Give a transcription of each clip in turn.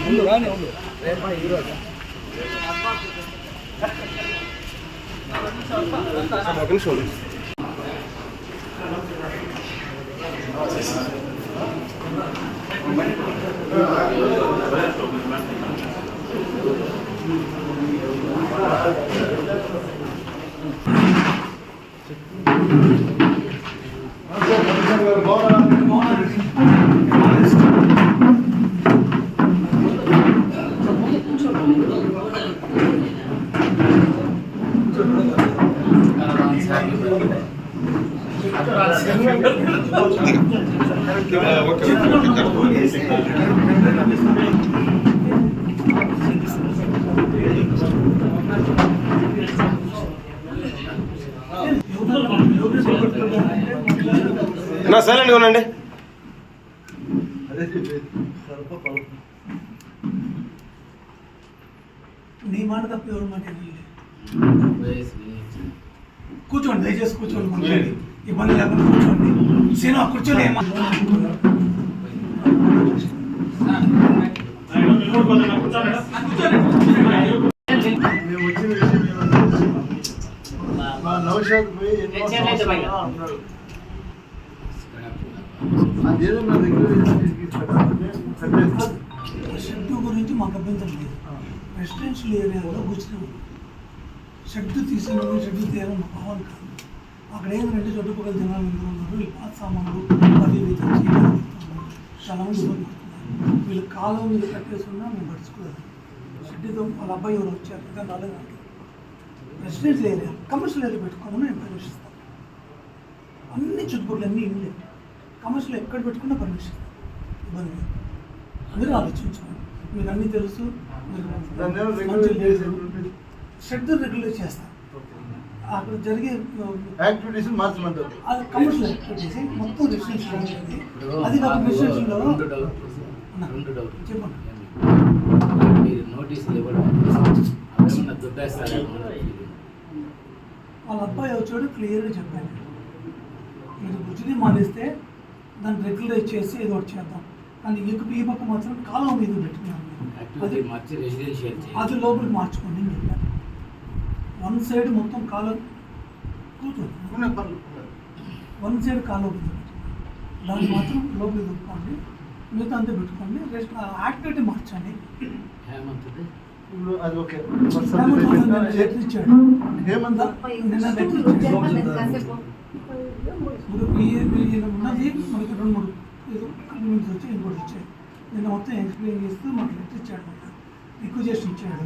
నా సైలెంట్గా ఉండండి. నీ మాట తప్ప ఎవరు మాట కూర్చోండి, దయచేసి కూర్చోండి, కూర్చోండి, ఇబ్బంది లేకుండా కూర్చోండి. సీను కూర్చోండి. షెడ్ గురించి మాకు అభ్యంతరం లేదు. రెసిడెన్షియల్ ఏరియాలో కూర్చున్నాము. షెడ్ తీసినవి షెడ్ తీయాలని మా భావన కాదు. అక్కడ ఏంటంటే చుట్టుపక్కల జనాలు ఎందుకు ఉన్నారు, వీళ్ళు పాత సామాన్లు అది చాలా మంది ఇబ్బంది పడుతున్నారు. వీళ్ళు కాలం మీద కట్టేసుకున్నా మేము పడుచుకోలేదు. షెడ్తో వాళ్ళ అబ్బాయి ఎవరు వచ్చారు ఇంకా రాలేదు. రెసిడెన్షియల్ ఏరియా కమర్షియల్ ఏరియా పెట్టుకోమని మేము పర్మిషిస్తాం. అన్ని చుట్టుపక్కల అన్నీ ఇండ్లే. కమర్షియల్ ఎక్కడ పెట్టుకున్నా పర్మిషన్ ఇబ్బంది లేదు. మీరు ఆలోచించుకోండి. మీకు అన్నీ తెలుసు. షెడ్ రెగ్యులేట్ చేస్తారు. అక్కడ జరిగే యాక్టివిటీస్ మార్చమంటారు. అది కమర్షియల్ యాక్టివిటీస్ మొత్తం రెసిడెన్షియల్ ఉంటుంది. అది కాక రెసిడెన్షియల్లో చెప్పండి. వాళ్ళ అబ్బాయి వచ్చాడు క్లియర్గా చెప్పాను. మీరు బుజ్జిని మానేస్తే దాన్ని రెగ్యులైజ్ చేసి ఏదో ఒకటి చేద్దాం. కానీ ఈ పక్క మాత్రం కాలం మీద పెట్టుకున్నాను. అది లోపలికి మార్చుకోండి అని చెప్పాను. వన్ సైడ్ మొత్తం కాలం కూర్చోండి. వన్ సైడ్ కాలం మీద దాన్ని మాత్రం లోపలికి పెట్టుకోండి. మిగతా అంతా పెట్టుకోండి. రెస్ట్ యాక్టివిటీ మార్చండి. అది ఓకే. లెటర్ ఇచ్చాడు. నిన్న లెటర్ ఇచ్చాడు. ఇప్పుడు ఉన్నది మనకి 2-3 కంప్లీమెంట్స్ వచ్చి ఇంకోటి ఇచ్చాయి. నిన్న మొత్తం ఎక్స్ప్లెయిన్ చేస్తూ మాకు లెటర్ ఇచ్చాడు. రిక్వెజేషన్ ఇచ్చాడు.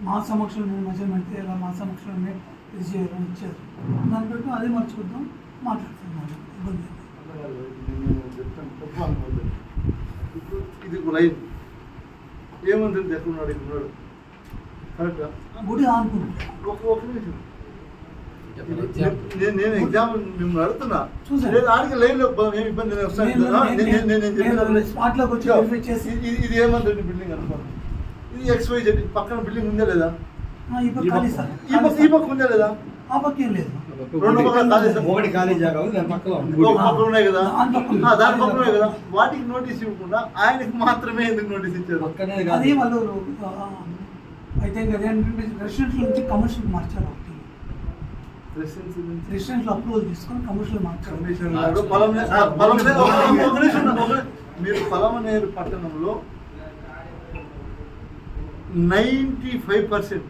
మా సమక్షంలో మెజర్మెంట్ చేయాలి, మా సమక్షంలోనే ఇది చేయాలని ఇచ్చారు. దాన్ని బట్టి అదే మర్చిపోద్దాం, మాట్లాడుతున్నాను. ఇబ్బంది ఇది లైన్ ఏమంటుంది ఎక్కడున్నాడు ఇక్కడ కరెక్ట్గా గుడి ఆనుకున్నాడు. ఒక నిమిషం నేను ఎగ్జామ్ మిమ్మల్ని అడుగుతున్నా. ఆడికి లైన్లో ఏమి ఇబ్బంది స్పాట్లోకి వచ్చి ఇది ఏమంటుంది బిల్డింగ్ అనుకోండి. ఇది XYZ పక్కన బిల్డింగ్ ఉందా లేదా? ఈ పక్క ఉందా లేదా? ఆ పక్క ఏం లేదు. 2 పక్కల ఖాళీ జాగా పక్కన ఉన్నాయి కదా, దాని పక్కన ఉన్నాయి కదా. వాటికి నోటీస్ ఇవ్వకుండా ఆయనకి మాత్రమే ఎందుకు నోటీస్ ఇచ్చారు? అదే వాళ్ళు అయితే రెసిడెన్షియల్ నుంచి కమర్షియల్ మార్చారు. రెసిడెన్షియల్ అప్రూవల్ తీసుకొని కమర్షియల్ మార్చారు. మీరు పలమనేరు పట్టణంలో 95%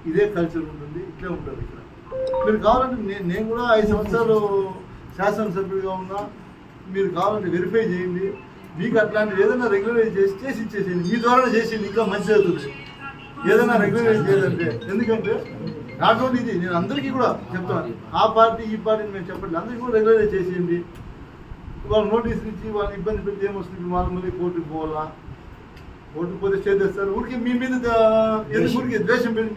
ఇదే కల్చర్ ఉంటుంది. ఇట్లే ఉంటుంది ఇక్కడ. మీరు కావాలంటే నేను కూడా 5 సంవత్సరాలు శాసనసభ్యుడిగా ఉన్నా. మీరు కావాలంటే వెరిఫై చేయండి. మీకు అట్లాంటివి ఏదైనా రెగ్యులరైజ్ చేసి ఇచ్చేసేయండి. మీ ద్వారా చేసేయండి, ఇంకా మంచి అవుతుంది. ఏదైనా రెగ్యులరైజ్ చేయాలంటే. ఎందుకంటే నాట్ ఓన్లీ ఇది, నేను అందరికీ కూడా చెప్తాను. ఆ పార్టీ ఈ పార్టీని మేము చెప్పండి, అందరికీ కూడా రెగ్యులరైజ్ చేసేయండి. వాళ్ళు నోటీసులు ఇచ్చి వాళ్ళని ఇబ్బంది పెట్టి ఏమొస్తుంది, వాళ్ళ మళ్ళీ కోర్టుకు పోవాలా, కోర్టుకు పోతే స్టే చేస్తారు. ఊరికి మీ మీద ఎందుకు ఊరికి ద్వేషం పెట్టి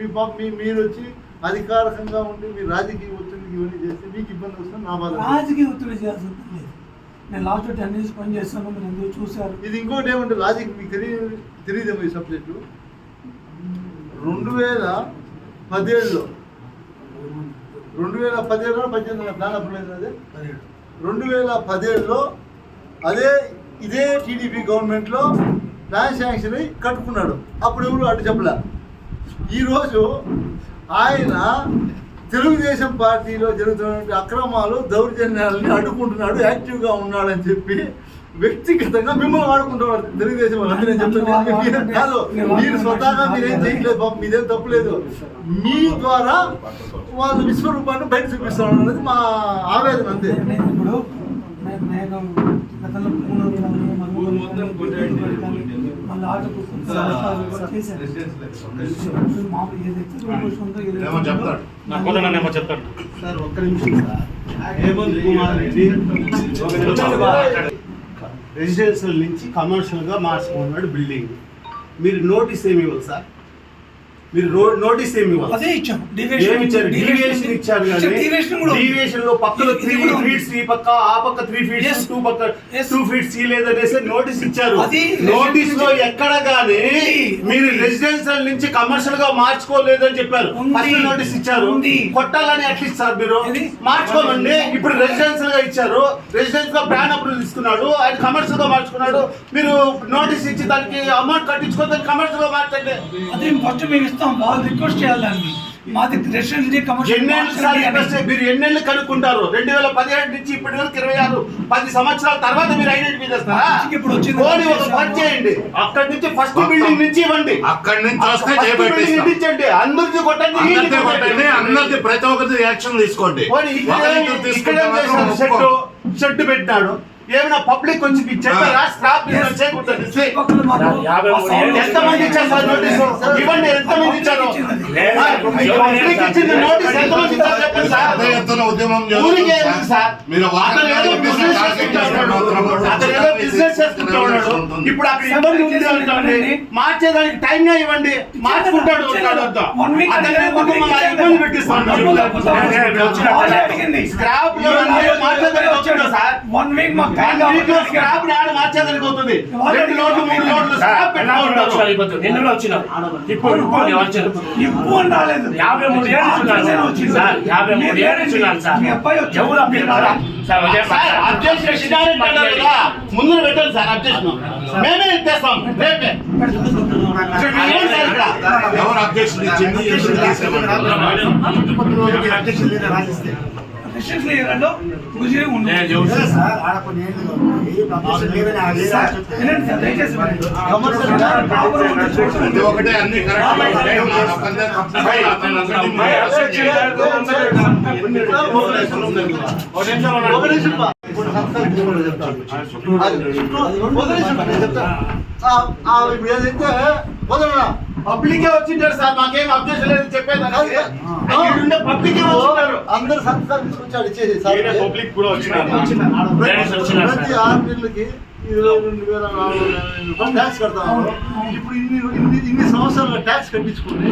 మీరు వచ్చి అధికారికంగా ఉండి మీరు రాజకీయ ఒత్తిడికి ఇవన్నీ చేస్తే మీకు ఇబ్బంది వస్తుంది. నా బాధ రాజకీయ ఒత్తిడి చేయాల్సి లేదు. నేను లాస్ట్ 10 years పని చేస్తాను, మీరు ఎందుకు చూశారు. ఇది ఇంకోటి ఏమంటే లాజిక్ మీకు తెలియదేమో ఈ సబ్జెక్టు. 2017లో 18 ప్లాన్ అప్రూవ్ అయింది. అదే 2017లో ఇదే టీడీపీ గవర్నమెంట్లో ప్లాన్ శాంక్షన్ అయ్యి కట్టుకున్నాడు. అప్పుడు ఎవరు అటు చెప్పలే. ఈరోజు ఆయన తెలుగుదేశం పార్టీలో జరుగుతున్న అక్రమాలు దౌర్జన్యాలని అడ్డుకుంటున్నాడు, యాక్టివ్గా ఉన్నాడని చెప్పి వ్యక్తిగతంగా మిమ్మల్ని వాడుకుంటున్నారు తెలుగుదేశం వాళ్ళు. అంటే నేను చెప్తాను కాదు, మీరు స్వతహాగా మీరేం చేయట్లేదు పాపం, మీదేం తప్పులేదు. మీ ద్వారా వాళ్ళ విశ్వరూపాన్ని బయట చూపిస్తాను అనేది మా ఆవేదన అంతే. ఇప్పుడు గతంలో మళ్ళీ ఆట చేశారు. చెప్తాడు సార్ ఒక్క నిమిషం సార్. హేమంత్ కుమార్ రెడ్డి రెసిడెన్షియల్ నుంచి కమర్షియల్గా మార్చుకున్నాడు బిల్డింగ్. మీరు నోటీస్ ఏమి ఇవ్వాలి సార్? మీరు నోటీస్ ఏమి ఇవ్వాలి? అదే ఇచ్చాము. ఏమి ఇచ్చారు? డీవియేషన్ ఇచ్చారు కానీ డీవియేషన్ లో పక్కలో 3 feet ఈ పక్క ఆ పక్క 3 feet 2 feet లేదనేసి నోటీస్ ఇచ్చారు. నోటీస్ లో ఎక్కడ గానీ మీరు రెసిడెన్షియల్ నుంచి కమర్షియల్ గా మార్చుకోలేదని చెప్పారు. ఫస్ట్ నోటీస్ ఇచ్చారు, కొట్టాలని అట్లీస్ట్ సార్ మీరు మార్చుకోమండి. ఇప్పుడు రెసిడెన్షియల్ గా ఇచ్చారు, రెసిడెన్స్ గా ప్లాన్ అప్రూవల్ తీసుకున్నాడు, ఆయన కమర్షియల్ గా మార్చుకున్నాడు. మీరు నోటీస్ ఇచ్చి దానికి అమౌంట్ కట్టించుకోవద్దని కమర్షియల్ గా మార్చండి. అదే ఫస్ట్ మేము ఇస్తాం, వాళ్ళు రిక్వెస్ట్ చేయాలండి. మాది రెసిడెన్షియల్ కమర్షియల్ మీరు ఎన్నెళ్ళు కనుక్కుంటారు? 2017 నుంచి ఇప్పటి వరకు 26 10 సంవత్సరాల తర్వాత మీరు ఐడెంటిఫై చేస్తారా? ఇప్పుడు వచ్చింది ఒక పని చేయండి, అక్కడి నుంచి ఫస్ట్ బిల్డింగ్ నుంచి ఇవ్వండి, అక్కడి నుంచి వస్తే ఇచ్చిండి, అందరిది కొట్టండి, అందరిది ప్రతి ఒక్కరి యాక్షన్ తీసుకోండి. షెడ్ పెట్టినాడు, ఏమైనా పబ్లిక్ కొంచెం చెప్పారా? స్క్రాప్ ఎంతమంది ఇచ్చారు సార్ నోటీసు? ఇవ్వండి, ఎంతమంది ఇచ్చారు? పబ్లిక్ ఇచ్చింది నోటీస్ ఎంతమంది ఇచ్చారు చెప్పండి సార్. ఉద్యమం ఊరికే సార్, అతను ఏదో బిజినెస్ చేసుకుంటా ఉన్నాడు. ఇప్పుడు అక్కడ ఇబ్బంది ఉంది అంటే మార్చేదానికి టైం గా ఇవ్వండి, మార్చుకుంటాడు. ఇబ్బంది పెట్టిస్తాడు. స్క్రాప్ లో మార్చేదానికి వచ్చాడు సార్. 1 week స్క్రాప్ మార్చేదానికి అవుతుంది. 2 లోడ్లు 3 లోడ్లు స్క్రాప్ పెట్టుకుంటారు. ఇప్పుడు రాలేదు. 53 ఏళ్ళు వచ్చింది సార్. 53 ఏళ్ళు వచ్చింది సార్. మీ అబ్బాయి ఎవరు అప్పిస్తున్నారు సార్? ముందు పెట్టండి సార్, అబ్జెక్షన్ మేమే ఇచ్చేస్తాం రేపే. ఎవరు అబ్జెక్షన్ ఇచ్చింది? ఒకటే అన్ని ఏదైతే వదలనా పబ్లికే వచ్చింటారు సార్, మాకేం అబ్జెక్షన్ లేదు చెప్పేది. పబ్లికే వచ్చినారు, అందరు సంతకాలు తీసుకొచ్చాడు ఇచ్చేసి పబ్లిక్ కూడా వచ్చినారు. ప్రతి 6 నెలలకి 22,400 ట్యాక్స్ కడతాము. ఇప్పుడు ఇన్ని సంవత్సరాల ట్యాక్స్ కట్టించుకుని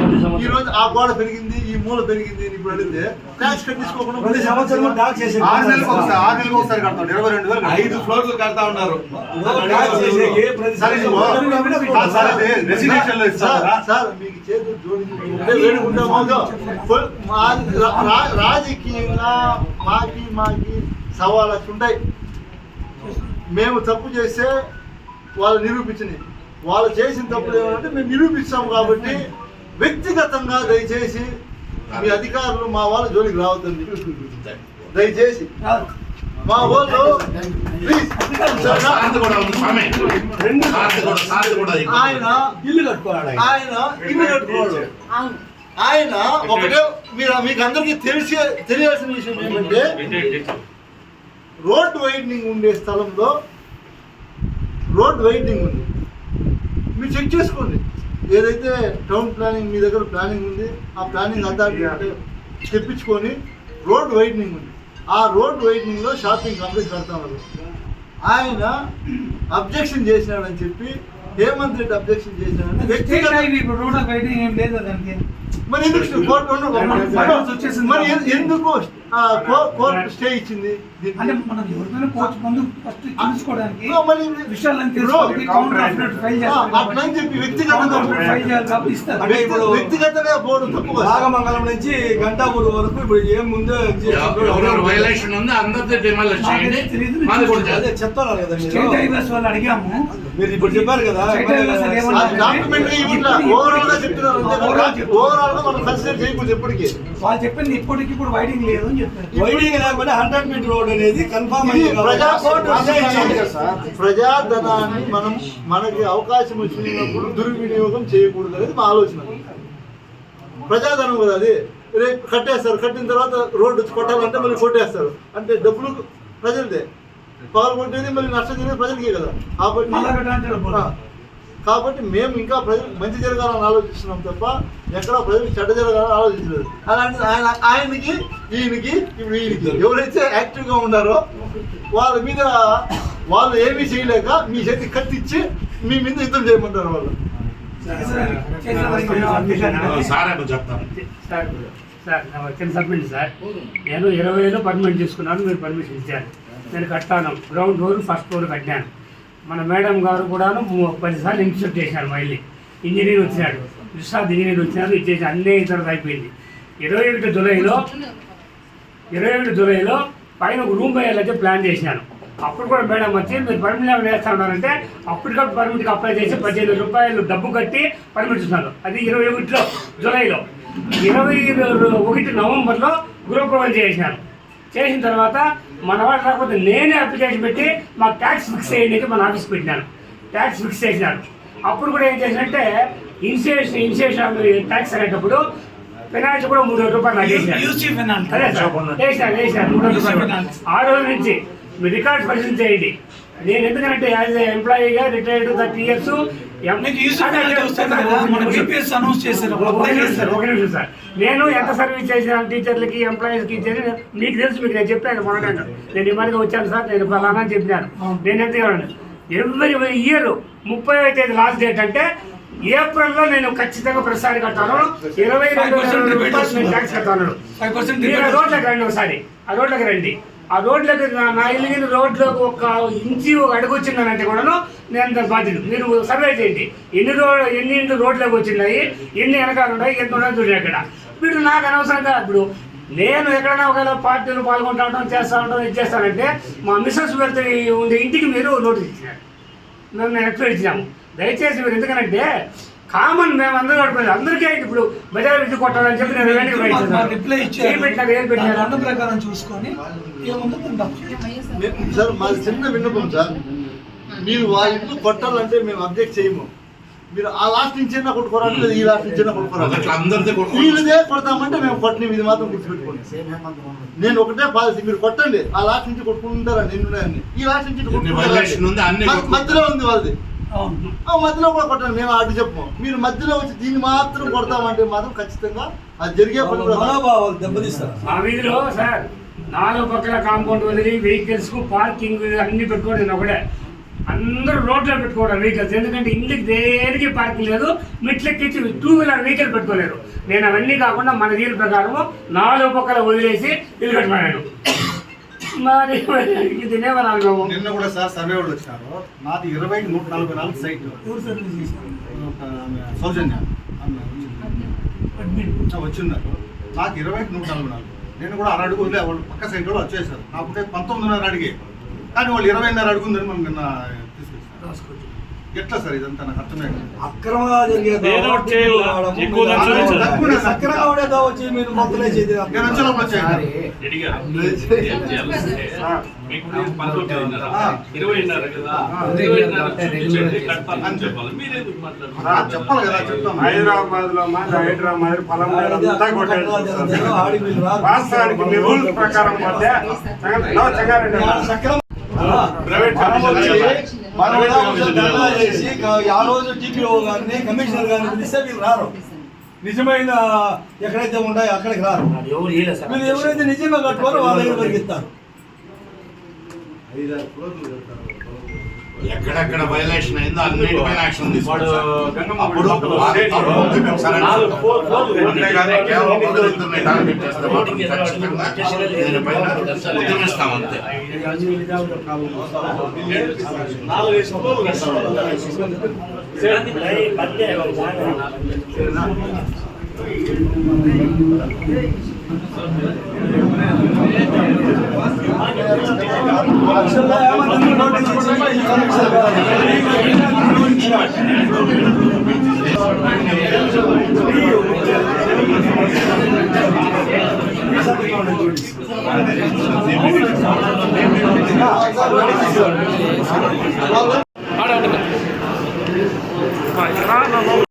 ఈ రోజు ఆ గోడ పెరిగింది, ఈ మూల పెరిగింది అని ఇప్పుడు అడిగితే ట్యాక్స్ కట్టించుకోకుండా ప్రతి సంవత్సరం ట్యాక్స్ చేసి 6 నెలలకు ఒకసారి కడతాం. 22,000 5 ఫ్లోర్లు కడతా ఉన్నారు. సార్ మీకు చేతులు జోడించి రాజకీయంగా మాకి 1,00,000 ఉంటాయి. మేము తప్పు చేస్తే వాళ్ళు నిరూపించని, వాళ్ళు చేసిన తప్పులు ఏమంటే మేము నిరూపిస్తాం. కాబట్టి వ్యక్తిగతంగా దయచేసి మీ అధికారులు మా వాళ్ళ జోలికి రావద్దండి. దయచేసి మా వాళ్ళు ఆయన ఇల్లు కట్టుకోవాలి. ఆయన ఒకటే మీకు అందరికీ తెలియాల్సిన విషయం ఏమంటే రోడ్ వైడనింగ్ ఉండే స్థలంలో రోడ్ వైడనింగ్ ఉంది. మీరు చెక్ చేసుకోండి. ఏదైతే టౌన్ ప్లానింగ్ మీ దగ్గర ప్లానింగ్ ఉంది, ఆ ప్లానింగ్ అథారిటీ తెప్పించుకొని రోడ్ వైడనింగ్ ఉంది. ఆ రోడ్ వైడనింగ్లో షాపింగ్ కాంప్లెక్స్ కడతామన్నారు. ఆయన అబ్జెక్షన్ చేసినాడని చెప్పి హేమంత్ రెడ్డి అబ్జెక్షన్ చేసినాడని వ్యక్తిగత రోడ్ వైడనింగ్ ఏం లేదు దానికి మరి ఎందుకు కోర్టు మరి ఎందుకు కోర్టు స్టే ఇచ్చింది? అంటే మనం ఎవరికైనా కోర్టు ముందు ఫస్ట్ తెలుసుకోవడానికి మరి విషయాలను తెలుసుకోవడానికి కౌంటర్ అఫిడవిట్ ఫైల్ చేస్తారు. అట్లా అని చెప్పి వ్యక్తిగతంగా ఫైల్ చేయాలి కాబట్టి ఇస్తారు. అంటే ఇప్పుడు వ్యక్తిగతంగా పోవడం తప్పు కదా. నాగమంగళం నుంచి గంటాపూర్ వరకు ఇప్పుడు ఏం ముందే ఎవరెవరు వైలేషన్ ఉంది అందరితో డిమాండ్ చేయండి. మాది కూడా చేద్దాం. అదే చెప్తున్నారు కదా స్టేట్ హైవేస్ వాళ్ళు అడిగాము. మీరు ఇప్పుడు చెప్పారు కదా స్టేట్ హైవేస్ వాళ్ళు అది ఏమన్నారంటే, డాక్యుమెంటరీ ఇవ్వట్లా, ఓవరాల్ గా చెప్తున్నారు అంతే. ఓవరాల్ గా మనం కన్సిడర్ చేయకూడదు ఎప్పటికీ. వాళ్ళు చెప్పింది ఇప్పటికి ఇప్పుడు వైడింగ్ లేదు అని చెప్పారు. వైడింగ్ లేకపోతే 100 మీటర్ రోడ్ అనేది కన్ఫర్మ్ అయింది ప్రజాధనాన్ని మనం మనకి అవకాశం వచ్చినప్పుడు దుర్వినియోగం చేయకూడదు అనేది మా ఆలోచన. ప్రజాధనం కదా అది. రేపు కట్టేస్తారు, కట్టిన తర్వాత రోడ్డు వచ్చి కొట్టాలంటే మళ్ళీ కొట్టేస్తారు. అంటే డబ్బులు ప్రజలదే, పవర్ కొట్టేది మళ్ళీ నష్టం జరిగేది ప్రజలకే కదా. కాబట్టి మేము ఇంకా ప్రజలకు మంచి జరగాలని ఆలోచిస్తున్నాం తప్ప ఎక్కడ ప్రజలకు చెడ్డ జరగాలని ఆలోచించలేదు. అలాంటి ఆయనకి ఈయనకి ఇప్పుడు ఈయనకి ఎవరైతే యాక్టివ్గా ఉన్నారో వాళ్ళ మీద వాళ్ళు ఏమీ చేయలేక మీ చేతికి కత్తిచ్చి మీ మీద యుద్ధం చేయమంటారు వాళ్ళు. సార్ ఏమో చెప్తాను. సార్ నా వచ్చిన సబ్మిట్ సార్, నేను 20,000 పర్మిట్ తీసుకున్నాను, మీరు పర్మిషన్ ఇచ్చారు. నేను కట్టాను, గ్రౌండ్ ఫ్లోర్ ఫస్ట్ ఫ్లోర్ కట్టాను. మన మేడం గారు కూడాను 10 సార్లు ఇన్స్టిట్యూట్ చేశారు. మళ్ళీ ఇంజనీర్ వచ్చినాడు, విశ్రాంత్ ఇంజనీర్ వచ్చినారు, ఇచ్చేసి అన్నీ ఇతరులు అయిపోయింది. 21 జూలైలో పైన ఒక రూమ్ వేయాలంటే ప్లాన్ చేసినాను. అప్పుడు కూడా మేడం వచ్చి మీరు పర్మిట్ ఏమైనా వేస్తా ఉన్నారంటే అప్పటికప్పుడు పర్మిట్కి అప్లై చేసి 15,000 రూపాయలు డబ్బు కట్టి పర్మిట్ ఇస్తున్నారు. అది 21 జూలైలో. 21 నవంబర్లో గృహప్రవేశం చేసినాను. చేసిన తర్వాత మన వాళ్ళు రాకపోతే నేనే అప్లికేషన్ పెట్టి మాకు ట్యాక్స్ ఫిక్స్ చేయండి మన ఆఫీస్కి పెట్టినాను. ట్యాక్స్ ఫిక్స్ చేసినాను. అప్పుడు కూడా ఏం చేసినంటే ఇన్సూరెన్స్ ట్యాక్స్ అనేటప్పుడు పెనాల్టీ కూడా 3,000 రూపాయలు నాకు వేసినారు. అదే సార్ వేసినారు 3,000 రూపాయలు. ఆ రోజు నుంచి మీరు రికార్డ్స్ పరిశీలన చేయండి. నేను ఎందుకంటే యాజ్ ఏ ఎంప్లాయీగా రిటైర్డ్ 30 years ఒక నిమిషం సార్, నేను ఎంత సర్వీస్ చేసిన టీచర్లకి ఎంప్లాయీస్కి ఇచ్చేది మీకు తెలుసు. మీకు నేను చెప్పాను మొదట, నేను ఈ మరిగా వచ్చాను సార్, నేను ఫలానా అని చెప్పినాను. నేను ఎంత ఎవ్రీ ఇయర్ 30వ తేదీ లాస్ట్ డేట్ అంటే ఏప్రిల్లో నేను ఖచ్చితంగా ప్రతిసారి కట్టాను. 22 రూపాయలు ట్యాక్స్ కట్టాను. మీరు ఆ రోడ్లకు రండి ఒకసారి, ఆ రోడ్లకు రండి. ఆ రోడ్లకు నా ఇల్లు రోడ్లకు ఒక ఇంచి అడుగు వచ్చిందనంటే కూడాను నేను దాని బాధ్యత. మీరు సర్వే చేయండి, ఎన్ని ఇంట్లో రోడ్లకు వచ్చినాయి, ఎన్ని వెనకాలు ఉన్నాయి, ఎంత ఉన్నాయి చూడండి. అక్కడ వీళ్ళు నాకు అనవసరంగా ఇప్పుడు నేను ఎక్కడైనా ఒకవేళ పార్టీలు పాల్గొంటా ఉంటాం, చేస్తూ ఉంటాం, ఇది చేస్తానంటే మా మిస్సెస్ పెడితే ఉండే ఇంటికి మీరు నోటీస్ ఇచ్చినారు, మేము ఎక్స్ప్లెయిన్ ఇచ్చినాము. దయచేసి మీరు ఎందుకంటే కామన్ మేము అందరూ పడిపోయింది, అందరికీ ఇప్పుడు బజార్ విద్య కొట్టాలని చెప్పి నేను రిప్లై ఇచ్చారు ప్రకారం చూసుకొని సార్ మాది చిన్న విన్నపం సార్. మీరు వాళ్ళ ఇంట్లో కొట్టాలంటే మేము అబ్జెక్ట్ చేయము. మీరు ఆ లాస్ట్ నుంచి కొట్టుకోరంటే ఈ లాస్ట్ నుంచి కొట్టుకోరాలి. వీళ్ళదే కొడతామంటే మేము కొట్టని, ఇది మాత్రం గుర్తుపెట్టుకోండి. నేను ఒకటే పాలసీ, మీరు కొట్టండి, ఆ లాస్ట్ నుంచి కొట్టుకుంటారా నేను ఈ లాస్ట్ నుంచి మధ్యలో ఉంది వాళ్ళది, మధ్యలో కూడా కొట్టండి. మేము అడ్డు చెప్పము. మీరు మధ్యలో వచ్చి దీన్ని మాత్రం కొడతామంటే మాత్రం ఖచ్చితంగా అది జరిగే పని దెబ్బతీస్తారు. మా వీధిలో సార్ 4 పక్కల కాంపౌండ్ వదిలి వెహికల్స్ పార్కింగ్ అన్ని పెట్టుకోండి. నేను ఒకటే అందరూ రోడ్లో పెట్టుకోవడం వెహికల్స్, ఎందుకంటే ఇంటికి దేనికి పార్కింగ్ లేదు, మెట్లెక్కించి 2 వీలర్ వెహికల్ పెట్టుకోలేరు. నేను అవన్నీ కాకుండా మన వీలు ప్రకారం 4 పక్కల వదిలేసి ఇల్లు కట్టుకున్నాను. మరి తినేమన్నాను. నిన్న కూడా సార్ సర్వే వాళ్ళు వచ్చినారు. నాది 20కి 144 సైట్ సౌజన్య వచ్చిన్నారు. నాకు 20కి 144. నేను కూడా 6 అడుగు వదిలే, వాళ్ళు పక్క సైట్ వాళ్ళు వచ్చేసారు. నాకుంటే 19.5 అడిగే, కానీ వాళ్ళు 20.5 అడుగుందని మనం నిన్న తీసుకొచ్చారు. ఎట్లా సార్ ఇదంతా నాకు అర్థమే అక్రమంగా వచ్చి మీరు మొత్తం చెప్పాలి కదా. చెప్తాం హైదరాబాద్ లో వాస్తవానికి రూల్స్ ప్రకారం ఆ రోజు టీపీఓ గారిని కమిషనర్ గారిని పిలిస్తే వీళ్ళు రారు. నిజమైన ఎక్కడైతే ఉంటాయో అక్కడికి రారు. మీరు ఎవరైతే నిజంగా కట్టుకోరో వాళ్ళ దగ్గర పరిగెత్తారు. ఎక్కడెక్కడ వైలేషన్ అయిందో అన్నిటిపైన యాక్షన్ తీసుకోవాలి సార్. అప్పుడు అంతేగాని కేవలం పొగరెత్తుని టార్గెట్ చేస్తే మాత్రం ఖచ్చితంగా దీనిపైన ఉద్యమిస్తాం అంతే. నోటీస్